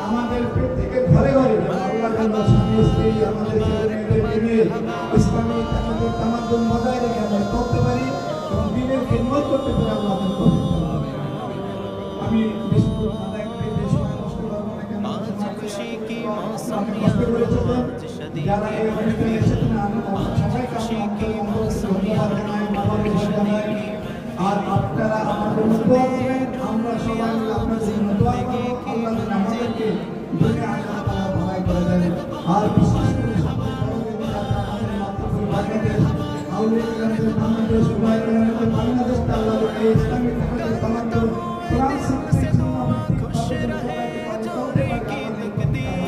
আমাদের প্রত্যেকে ঘরে ঘরে আল্লাহ তাআলা স্বামী স্ত্রী আমাদের ছেলে মেয়েদের নিয়ে ইসলামী তামাদ্দুন বজায় রেখে আমরা করতে পারি এবং দ্বীনের খিদমত করতে পারি। আল্লাহ আমি যারা এই অনুষ্ঠানে এসেছেন আমি সবাইকে আর আপনারা আমাদের দোয়া করবেন, আমরা সবাই আপনাদের জন্য দোয়া করব। আল্লাহ যেন আমাদেরকে দুনিয়া আখিরাত তাআলা ভয় করে দেন। আর বিশেষ করে আমাদের মাতৃভূমি বাংলাদেশ, আউলিয়া কেরামদের বাংলাদেশ, উলামায়ে কেরামদের বাংলাদেশ, আল্লাহ এই ইসলামী তামাদ্দুন তামাদ্দুন কোরআন সুন্নাহ খুশ রহে জোরে কি তকদীর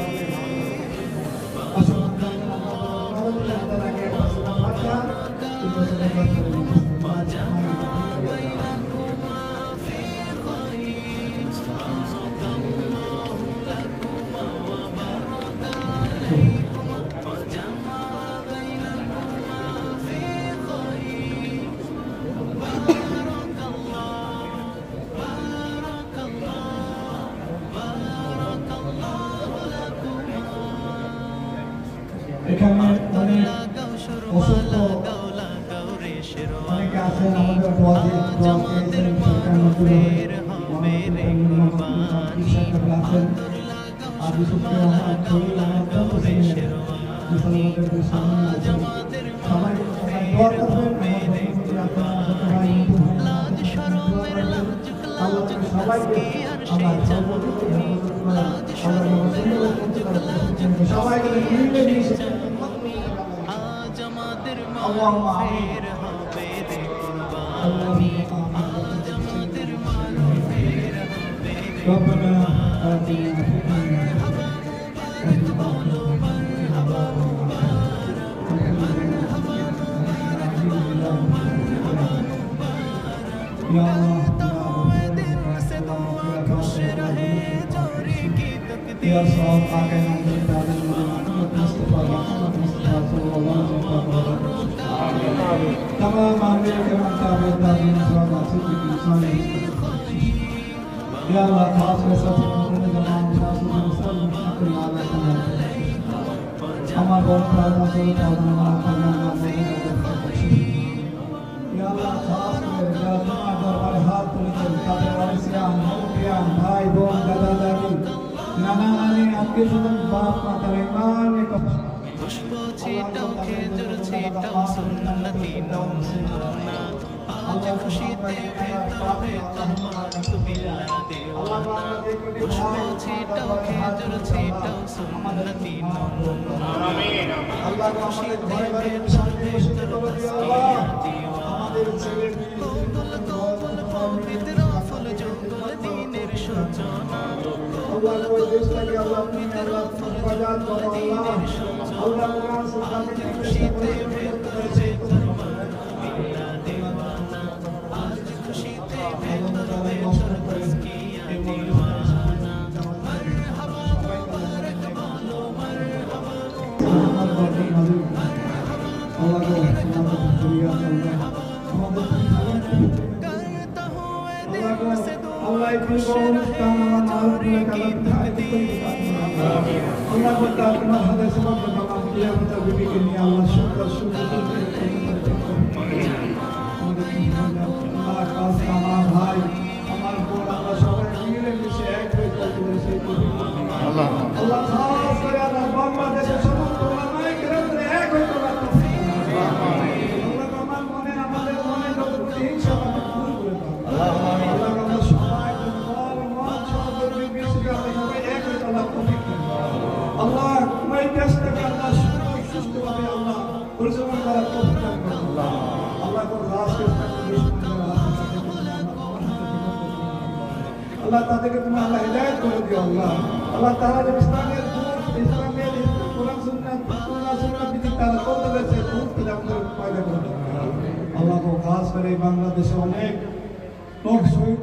এখানে অনেকে আছেন আমাদের সবাইকে আজ আমাদের মাফের হবে রে কুরবানি, আজ আমাদের মাফের হবে রে ربنا آتنا يا الله يا صاحب آقا نبی تعالی محمد مصطفی सल्लल्लाहु अलैहि वसल्लम तमाम आमिर करम ताबे ताबीन सहाबा सिद्दीक इंसान या अल्लाह खास के साथ अपने जमाने शासन सब मुश्किल आला हमार बहुत प्रार्थना से ताला करना या अल्लाह खास के या तुम्हारे दरबार हाथ तुलते ताबे वाले सियाम मुखियाम भाई बहन दादा दादी नाना नानी आपके सदन बाप माता रहमान ने পুষ্প ছিটাও খেজুর ছিটাও সুন্নতি নমুনা, আজ খুশিতে ভেবে তোমার বিল্লাহ দেওয়ানা। পুষ্প ছিটাও খেজুর ছিটাও সুন্নতি নমুনা, আজ খুশিতে ভেবে তোমার দিওয়ানা। কবুল পবিত্র ফুল জঙ্গল দিনের সূচনা, পবিত্র ফুল জঙ্গল দিনের সূচনা। খুশিতে ভেবে তোমার বিল্লাহ দেওয়ানা, আজ খুশিতে ভেবে তসকিয়া দিওয়ানা। মারহাবা মুবারক বলো মারহাবা, करता हूँ दिल से दुआ खुश रहे जोरी की तकदीर। अल्लाह को ताकना हदे सबब बना दिया मतलब बीबी के लिए अल्लाह शुक्र अल्लाह खास हमारा भाई हमारे को अल्लाह सबाई मिले मिसे एक पे करते से अल्लाह अल्लाह खास करे अल्लाह बांग्लादेश समस्त उलमाए किराम ने एक हो तो बात अल्लाह का मन हमारे मने को इंशाअल्लाह कबूल करे अल्लाह अल्लाह का सबाई और मन सब बीबी से सबाई एक हो तो अल्लाह तौफीक अल्लाह मैं देश के अल्लाह सुस्त वाले अल्लाह उर्जमान का तौफीक अल्लाह अल्लाह को खास के अल्लाह ताला के तुम्हें अल्लाह हिदायत कर दियो अल्लाह अल्लाह ताला जब इस्लामेर कुरान सुन्नत विधि ताला को तले से दूर के अंदर पैदा कर अल्लाह को खास करे बांग्लादेश अनेक लोग